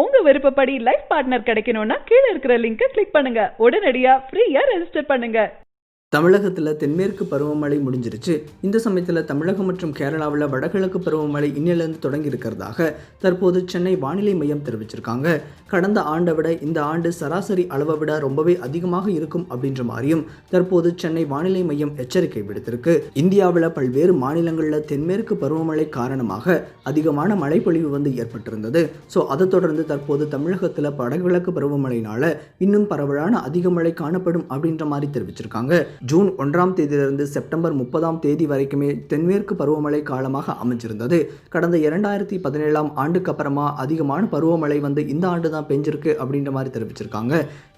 உங்க விருப்பப்படி life partner கிடைக்கணும்னா கீழ இருக்கிற லிங்கை கிளிக் பண்ணுங்க. உடனடியா ஃப்ரீயா ரெஜிஸ்டர் பண்ணுங்க. தமிழகத்தில் தென்மேற்கு பருவமழை முடிஞ்சிருச்சு. இந்த சமயத்தில் தமிழகம் மற்றும் கேரளாவில் வடகிழக்கு பருவமழை இன்னிலிருந்து தொடங்கி இருக்கிறதாக தற்போது சென்னை வானிலை மையம் தெரிவிச்சிருக்காங்க. கடந்த ஆண்டை விட இந்த ஆண்டு சராசரி அளவை விட ரொம்பவே அதிகமாக இருக்கும் அப்படின்ற மாதிரியும் தற்போது சென்னை வானிலை மையம் எச்சரிக்கை விடுத்திருக்கு. இந்தியாவில் பல்வேறு மாநிலங்களில் தென்மேற்கு பருவமழை காரணமாக அதிகமான மழைப்பொழிவு ஏற்பட்டிருந்தது. ஸோ அதை தொடர்ந்து தற்போது தமிழகத்தில் வடகிழக்கு பருவமழையினால இன்னும் பரவலான அதிக மழை காணப்படும் அப்படின்ற மாதிரி தெரிவிச்சிருக்காங்க. ஜூன் 1ஆம் தேதியிலிருந்து செப்டம்பர் 30ஆம் தேதி வரைக்குமே தென்மேற்கு பருவமழை காலமாக அமைஞ்சிருந்தது. கடந்த 2017ஆம் ஆண்டுக்கு அப்புறமா அதிகமான பருவமழை இந்த ஆண்டு தான் பெஞ்சிருக்கு அப்படின்ற மாதிரி தெரிவிச்சிருக்காங்க.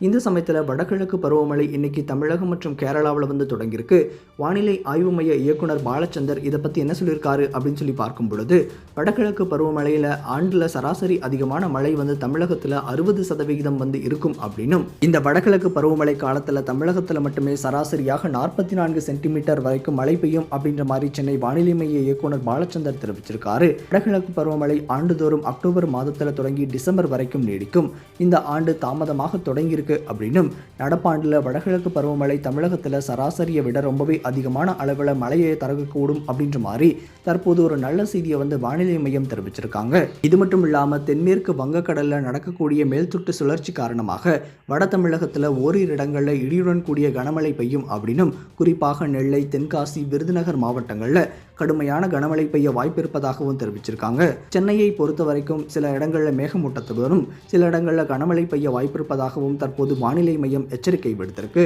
இந்த சமயத்தில் வடகிழக்கு பருவமழை இன்னைக்கு தமிழகம் மற்றும் கேரளாவில் தொடங்கியிருக்கு. வானிலை ஆய்வு மைய இயக்குனர் பாலச்சந்தர் இதை பற்றி என்ன சொல்லியிருக்காரு அப்படின்னு சொல்லி பார்க்கும் பொழுது, வடகிழக்கு பருவமழையில் ஆண்டில் சராசரி அதிகமான மழை தமிழகத்தில் 60% இருக்கும் அப்படின்னும், இந்த வடகிழக்கு பருவமழை காலத்தில் தமிழகத்தில் மட்டுமே சராசரியாக 44 சென்டிமீட்டர் வரைக்கும் மழை பெய்யும் அப்படின்ற மாதிரி சென்னை வானிலை மைய இயக்குனர் பாலச்சந்தர் தெரிவிச்சிருக்காரு. வடகிழக்கு பருவமழை ஆண்டுதோறும் அக்டோபர் மாதத்தில் தொடங்கி டிசம்பர் வரைக்கும் நீடிக்கும். இந்த ஆண்டு தாமதமாக தொடங்கியிருக்கு அப்படின்னும், நடப்பாண்டில் வடகிழக்கு பருவமழை தமிழகத்தில் சராசரியை விட ரொம்பவே அதிகமான அளவில் மழையை தரக்கூடும் அப்படின்ற மாதிரி தற்போது ஒரு நல்ல செய்தியை வானிலை மையம் தெரிவிச்சிருக்காங்க. இது மட்டும் இல்லாமல் தென்மேற்கு வங்கக்கடலில் நடக்கக்கூடிய மேல்தொட்டு சுழற்சி காரணமாக வட தமிழகத்தில் ஓரிரு இடங்களில் இடியுடன் கூடிய கனமழை பெய்யும் அப்படின்னும், குறிப்பாக நெல்லை, தென்காசி, விருதுநகர் மாவட்டங்களில் கடுமையான கனமழை பெய்ய வாய்ப்பு இருப்பதாகவும் தெரிவிச்சிருக்காங்க. சென்னையை பொறுத்த வரைக்கும் சில இடங்களில் மேகமூட்டத்துடனும் சில இடங்களில் கனமழை பெய்ய வாய்ப்பு இருப்பதாகவும் தற்போது வானிலை மையம் எச்சரிக்கை விடுத்திருக்கு.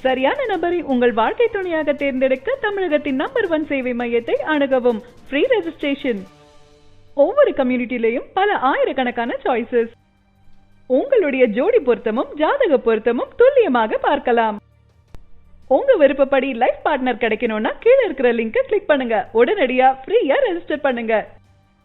சரியான நபரை உங்கள் வாழ்க்கை துணையாக தேர்ந்தெடுக்க தமிழகத்தின் நம்பர் 1 சேவை மையத்தை அணுகவும். Free registration. ஒவ்வொரு கம்யூனிட்டிலையும் பல ஆயிரக்கணக்கான சாய்ஸஸ். உங்களுடைய ஜோடி பொருத்தமும் ஜாதக பொருத்தமும் துல்லியமாக பார்க்கலாம். உங்க விருப்பப்படி லைஃப் பார்ட்னர் கிடைக்கணும்னா கீழ இருக்கிற லிங்கை கிளிக் பண்ணுங்க. உடனடியா ஃப்ரீயா ரெஜிஸ்டர் பண்ணுங்க.